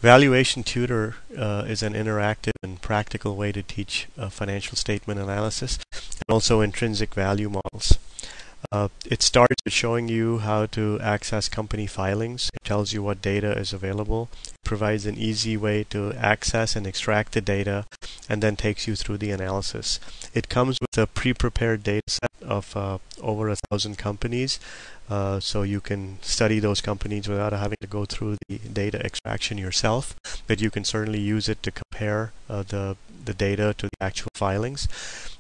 Valuation Tutor is an interactive and practical way to teach financial statement analysis and also intrinsic value models. It starts with showing you how to access company filings. It tells you what data is available, provides an easy way to access and extract the data, and then takes you through the analysis. It comes with a pre-prepared data set of over 1,000 companies, so you can study those companies without having to go through the data extraction yourself, but you can certainly use it to compare the data to the actual filings.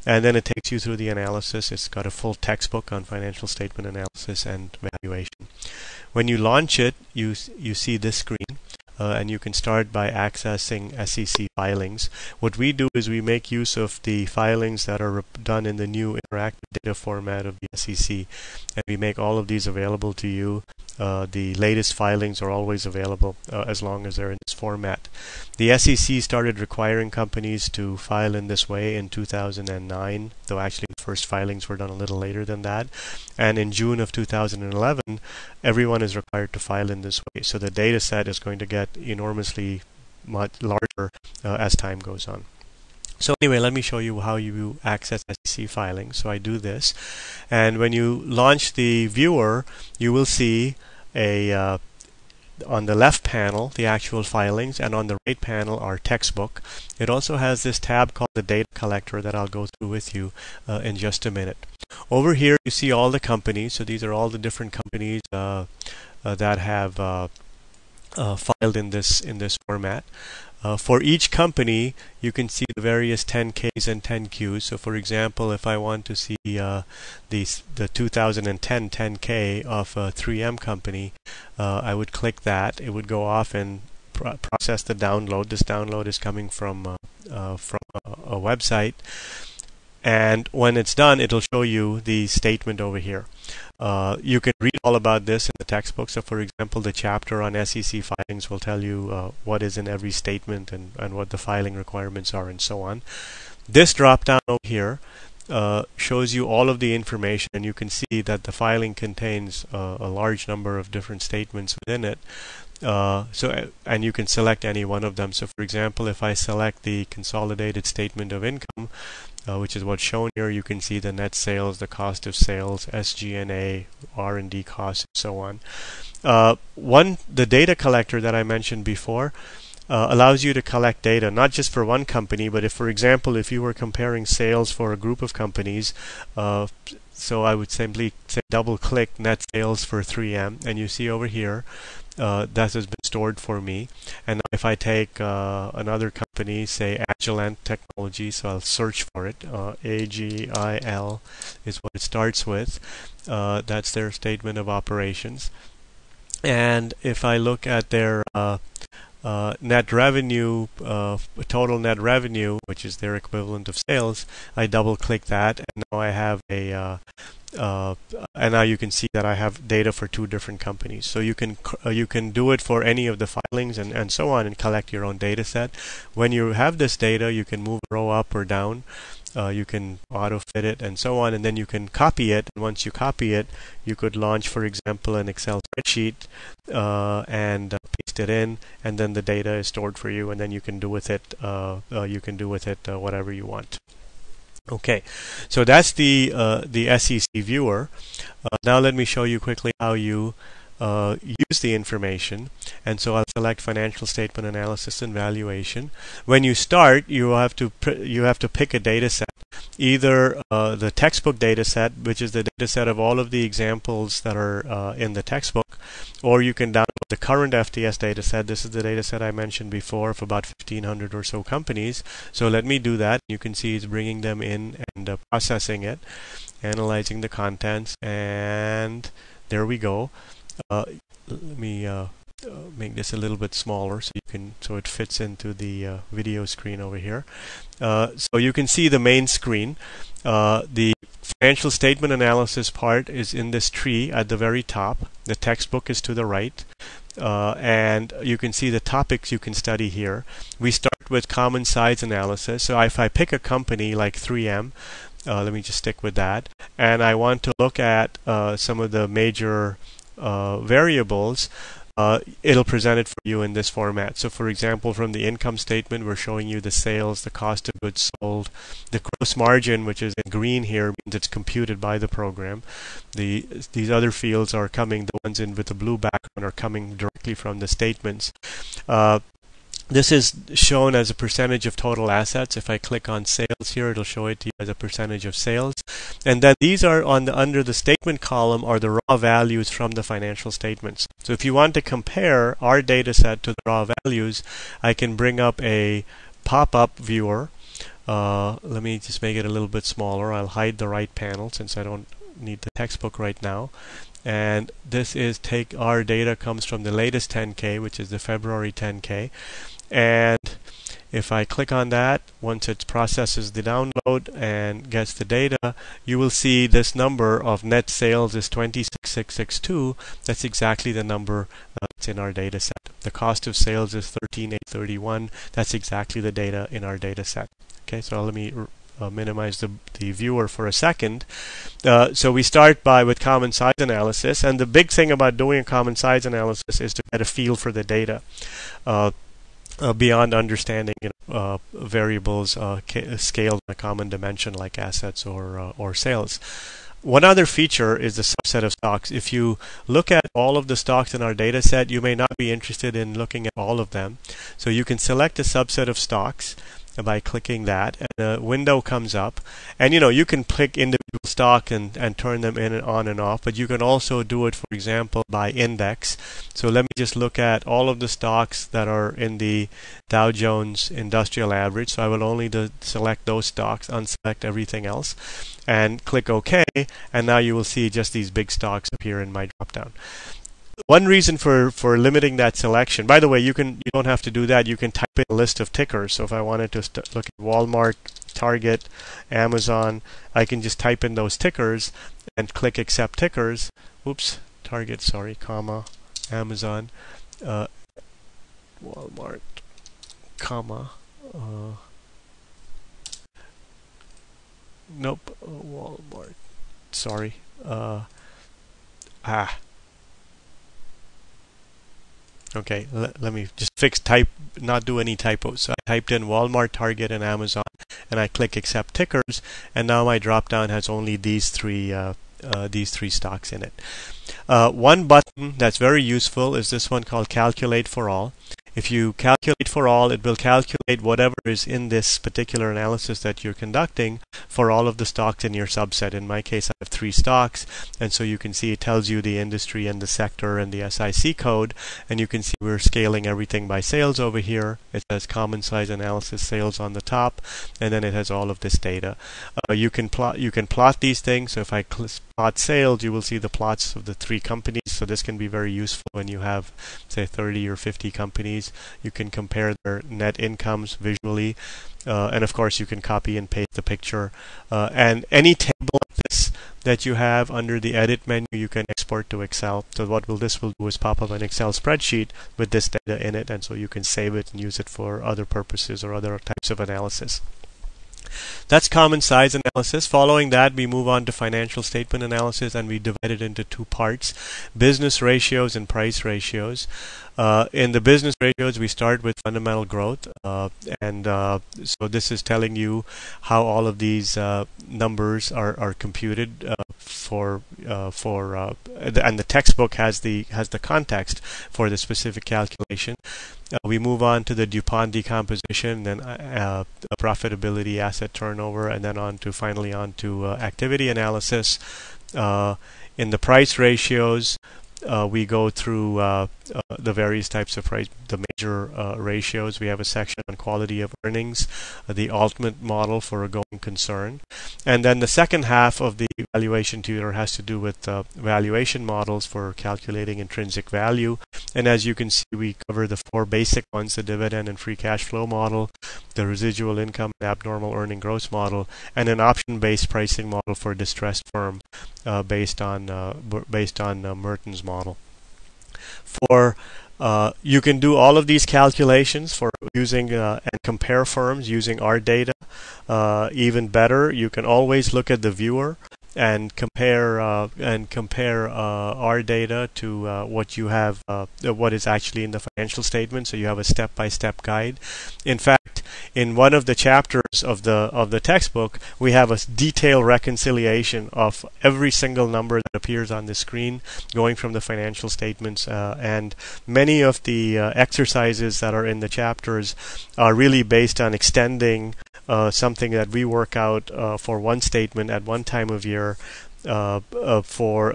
And then it takes you through the analysis. It's got a full textbook on financial statement analysis and valuation. When you launch it, you see this screen, and you can start by accessing SEC filings. What we do is we make use of the filings that are done in the new interactive data format of the SEC, and we make all of these available to you. The latest filings are always available as long as they're in this format. The SEC started requiring companies to file in this way in 2009, though actually the first filings were done a little later than that. And in June of 2011, everyone is required to file in this way. So the data set is going to get enormously much larger as time goes on. So anyway, let me show you how you access SEC filings. So I do this, and when you launch the viewer, you will see on the left panel the actual filings, and on the right panel our textbook. It also has this tab called the data collector that I'll go through with you in just a minute. Over here you see all the companies. So these are all the different companies that have filed in this format. For each company, you can see the various 10Ks and 10Qs. So, for example, if I want to see the 2010 10K of a 3M company, I would click that. It would go off and process the download. This download is coming from a website. And when it's done, it'll show you the statement over here. You can read all about this in the textbook. So, for example, the chapter on SEC filings will tell you what is in every statement and what the filing requirements are and so on. This drop-down over here shows you all of the information, and you can see that the filing contains a large number of different statements within it. And you can select any one of them. So, for example, if I select the consolidated statement of income, which is what's shown here, you can see the net sales, the cost of sales, SG&A, R&D costs, and so on. The data collector that I mentioned before allows you to collect data not just for one company, but if, for example, if you were comparing sales for a group of companies, so I would simply say double-click net sales for 3M, and you see over here that has been stored for me. And if I take another company, say Agilent Technology, so I'll search for it. AGIL is what it starts with. That's their statement of operations. And if I look at their net revenue, total net revenue, which is their equivalent of sales, I double-click that, and now I have and now you can see that I have data for two different companies. So you can do it for any of the filings and so on, and collect your own data set. When you have this data, you can move a row up or down. You can auto-fit it and so on, and then you can copy it. And once you copy it, you could launch, for example, an Excel spreadsheet and paste it in, and then the data is stored for you, and then you can do with it whatever you want. Okay, so that's the SEC viewer. Now let me show you quickly how you use the information. And so I'll select financial statement analysis and valuation. When you start, you have to pick a data set, either the textbook data set, which is the data set of all of the examples that are in the textbook, or you can download the current FTS data set. This is the data set I mentioned before of about 1,500 or so companies. So let me do that. You can see it's bringing them in and processing it, analyzing the contents, and there we go. Let me make this a little bit smaller so it fits into the video screen over here. So you can see the main screen. The financial statement analysis part is in this tree at the very top. The textbook is to the right. And you can see the topics you can study here. We start with common size analysis. So if I pick a company like 3M, let me just stick with that, and I want to look at some of the major variables, it'll present it for you in this format. So for example, from the income statement, we're showing you the sales, the cost of goods sold, the gross margin, which is in green here, means it's computed by the program. These other fields are coming, the ones in with the blue background are coming directly from the statements. This is shown as a percentage of total assets. If I click on sales here, it'll show it to you as a percentage of sales. And then these are under the statement column are the raw values from the financial statements. So if you want to compare our data set to the raw values, I can bring up a pop-up viewer. Let me just make it a little bit smaller. I'll hide the right panel since I don't need the textbook right now. And this is our data comes from the latest 10K, which is the February 10K. And if I click on that, once it processes the download and gets the data, you will see this number of net sales is 26,662. That's exactly the number that's in our data set. The cost of sales is 13,831. That's exactly the data in our data set. Okay, so let me minimize the viewer for a second. So we start with common size analysis, and the big thing about doing a common size analysis is to get a feel for the data. Beyond understanding variables scaled on a common dimension like assets or sales. One other feature is the subset of stocks. If you look at all of the stocks in our data set, you may not be interested in looking at all of them. So you can select a subset of stocks by clicking that, and a window comes up, and you can pick individual stock and turn them in and on and off, but you can also do it, for example, by index. So let me just look at all of the stocks that are in the Dow Jones Industrial Average. So I will only select those stocks, unselect everything else, and click OK, and now you will see just these big stocks appear in my drop-down. One reason for limiting that selection, by the way, you don't have to do that. You can type in a list of tickers. So if I wanted to look at Walmart, Target, Amazon, I can just type in those tickers and click Accept Tickers. Oops, Target, sorry, comma, Amazon, Walmart, comma, nope, Walmart, sorry, Okay, let me just not do any typos. So I typed in Walmart, Target, and Amazon, and I click Accept Tickers, and now my drop-down has only these three stocks in it. One button that's very useful is this one called Calculate for All. If you calculate for all, it will calculate whatever is in this particular analysis that you're conducting for all of the stocks in your subset. In my case, I have 3 stocks, and so you can see it tells you the industry and the sector and the SIC code, and you can see we're scaling everything by sales over here. It says common size analysis sales on the top, and then it has all of this data. You can plot these things. So if I plot sales, you will see the plots of the 3 companies. So this can be very useful when you have, say, 30 or 50 companies. You can compare their net incomes visually, and of course you can copy and paste the picture. And any table like this that you have under the Edit menu, you can export to Excel. So what this will do is pop up an Excel spreadsheet with this data in it, and so you can save it and use it for other purposes or other types of analysis. That's common size analysis. Following that, we move on to financial statement analysis, and we divide it into 2 parts: business ratios and price ratios. In the business ratios, we start with fundamental growth, and so this is telling you how all of these numbers are computed and the textbook has the context for the specific calculation. We move on to the DuPont decomposition, then profitability, asset turnover, and then finally on to activity analysis. In the price ratios, we go through the various types of price, the major ratios. We have a section on quality of earnings, the ultimate model for a going concern. And then the second half of the valuation tutor has to do with valuation models for calculating intrinsic value. And as you can see, we cover the 4 basic ones: the dividend and free cash flow model, the residual income and abnormal earning gross model, and an option-based pricing model for a distressed firm based on Merton's model. You can do all of these calculations for using and compare firms using our data. Even better, you can always look at the viewer and compare our data to what you have, what is actually in the financial statement. So you have a step-by-step guide. In fact, in one of the chapters of the textbook, we have a detailed reconciliation of every single number that appears on the screen, going from the financial statements, and many of the exercises that are in the chapters are really based on extending something that we work out for one statement at one time of year for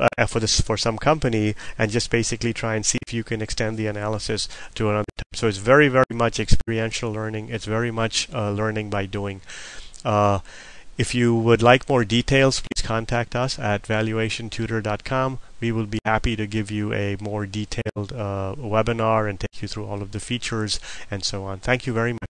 some company, and just basically try and see if you can extend the analysis to another time. So it's very, very much experiential learning. It's very much learning by doing. If you would like more details, please contact us at valuationtutor.com. We will be happy to give you a more detailed webinar and take you through all of the features and so on. Thank you very much.